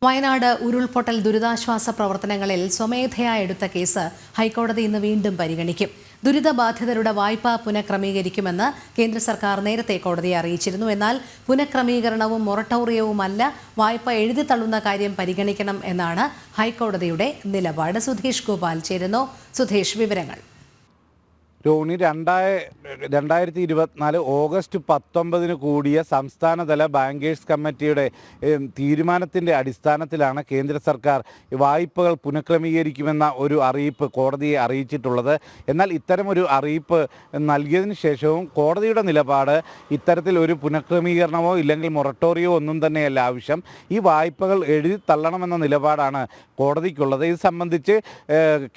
വയനാട് ഉരുൾപൊട്ടൽ ദുരിതാശ്വാസ പ്രവർത്തനങ്ങളിൽ സ്വമേധയാ എടുത്ത കേസ് ഹൈക്കോടതി ഇന്ന് വീണ്ടും പരിഗണിക്കും. ദുരിതബാധിതരുടെ വായ്പ പുനഃക്രമീകരിക്കുമെന്ന് കേന്ദ്ര സർക്കാർ നേരത്തെ കോടതിയെ അറിയിച്ചിരുന്നു. എന്നാൽ പുനഃക്രമീകരണവും മൊറട്ടോറിയവുമല്ല, വായ്പ എഴുതിത്തള്ളുന്ന കാര്യം പരിഗണിക്കണം എന്നാണ് ഹൈക്കോടതിയുടെ നിലപാട്. സുധീഷ് ഗോപാൽ ചേരുന്നു. സുധീഷ്, വിവരങ്ങൾ. രോഹിണി, 2024 ഓഗസ്റ്റ് 19 കൂടിയ സംസ്ഥാനതല ബാങ്കേഴ്സ് കമ്മിറ്റിയുടെ തീരുമാനത്തിൻ്റെ അടിസ്ഥാനത്തിലാണ് കേന്ദ്ര സർക്കാർ വായ്പകൾ പുനഃക്രമീകരിക്കുമെന്ന ഒരു അറിയിപ്പ് കോടതിയെ അറിയിച്ചിട്ടുള്ളത്. എന്നാൽ ഇത്തരമൊരു അറിയിപ്പ് നൽകിയതിനു ശേഷവും കോടതിയുടെ നിലപാട് ഇത്തരത്തിൽ ഒരു പുനഃക്രമീകരണമോ ഇല്ലെങ്കിൽ മൊറട്ടോറിയോ ഒന്നും തന്നെയല്ല ആവശ്യം. ഈ വായ്പകൾ എഴുതി തള്ളണമെന്ന നിലപാടാണ് കോടതിക്കുള്ളത്. ഇത് സംബന്ധിച്ച്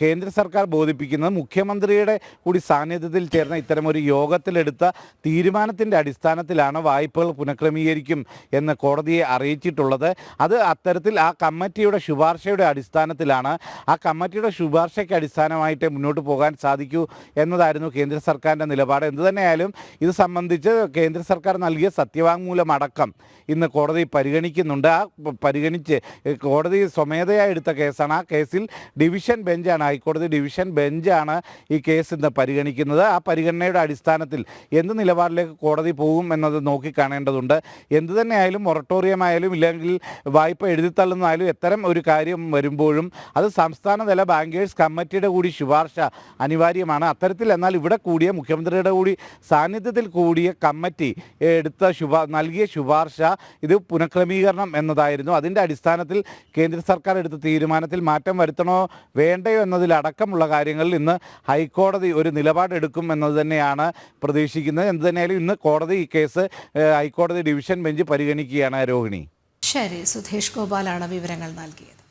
കേന്ദ്ര സർക്കാർ ബോധിപ്പിക്കുന്നത് മുഖ്യമന്ത്രിയുടെ കൂടി സാന്നിധ്യത്തിൽ ചേർന്ന ഇത്തരമൊരു യോഗത്തിലെടുത്ത തീരുമാനത്തിൻ്റെ അടിസ്ഥാനത്തിലാണ് വായ്പകൾ പുനഃക്രമീകരിക്കും എന്ന് കോടതിയെ അറിയിച്ചിട്ടുള്ളത്. അത് അത്തരത്തിൽ ആ കമ്മിറ്റിയുടെ ശുപാർശയുടെ അടിസ്ഥാനത്തിലാണ്. ആ കമ്മിറ്റിയുടെ ശുപാർശയ്ക്ക് അടിസ്ഥാനമായിട്ട് മുന്നോട്ട് പോകാൻ സാധിക്കൂ എന്നതായിരുന്നു കേന്ദ്ര സർക്കാരിൻ്റെ നിലപാട്. എന്തുതന്നെയായാലും ഇത് സംബന്ധിച്ച് കേന്ദ്ര സർക്കാർ നൽകിയ സത്യവാങ്മൂലം അടക്കം ഇന്ന് കോടതി പരിഗണിക്കുന്നുണ്ട്. ആ പരിഗണിച്ച് കോടതി സ്വമേധയാ എടുത്ത കേസാണ്. ആ കേസിൽ ഡിവിഷൻ ബെഞ്ചാണ്, ഹൈക്കോടതി ഡിവിഷൻ ബെഞ്ചാണ് ഈ കേസ് ഇന്ന് പരിഗണിക്കുന്നത്. ആ പരിഗണനയുടെ അടിസ്ഥാനത്തിൽ എന്ത് നിലപാടിലേക്ക് കോടതി പോകും എന്നത് നോക്കിക്കാണേണ്ടതുണ്ട്. എന്തു തന്നെയായാലും മൊറട്ടോറിയമായാലും ഇല്ലെങ്കിൽ വായ്പ എഴുതിത്തള്ളുന്നതായാലും ഇത്തരം ഒരു കാര്യം വരുമ്പോഴും അത് സംസ്ഥാനതല ബാങ്കേഴ്സ് കമ്മിറ്റിയുടെ കൂടി ശുപാർശ അനിവാര്യമാണ്. അത്തരത്തിൽ എന്നാൽ ഇവിടെ കൂടിയ മുഖ്യമന്ത്രിയുടെ കൂടി സാന്നിധ്യത്തിൽ കൂടിയ കമ്മിറ്റി നൽകിയ ശുപാർശ ഇത് പുനഃക്രമീകരണം എന്നതായിരുന്നു. അതിൻ്റെ അടിസ്ഥാനത്തിൽ കേന്ദ്ര സർക്കാർ എടുത്ത തീരുമാനത്തിൽ മാറ്റം വരുത്തണോ വേണ്ടയോ എന്നതിലടക്കമുള്ള കാര്യങ്ങളിൽ ഇന്ന് ഹൈക്കോടതി ഒരു നിലപാടെടുക്കും എന്നത് തന്നെയാണ് പ്രതീക്ഷിക്കുന്നത്. എന്ത് തന്നെയായാലും ഇന്ന് കോടതി ഈ കേസ് ഹൈക്കോടതി ഡിവിഷൻ ബെഞ്ച് പരിഗണിക്കുകയാണ്. രോഹിണി. ശരി, സുധീഷ് ഗോപാലാണ് വിവരങ്ങൾ നൽകിയത്.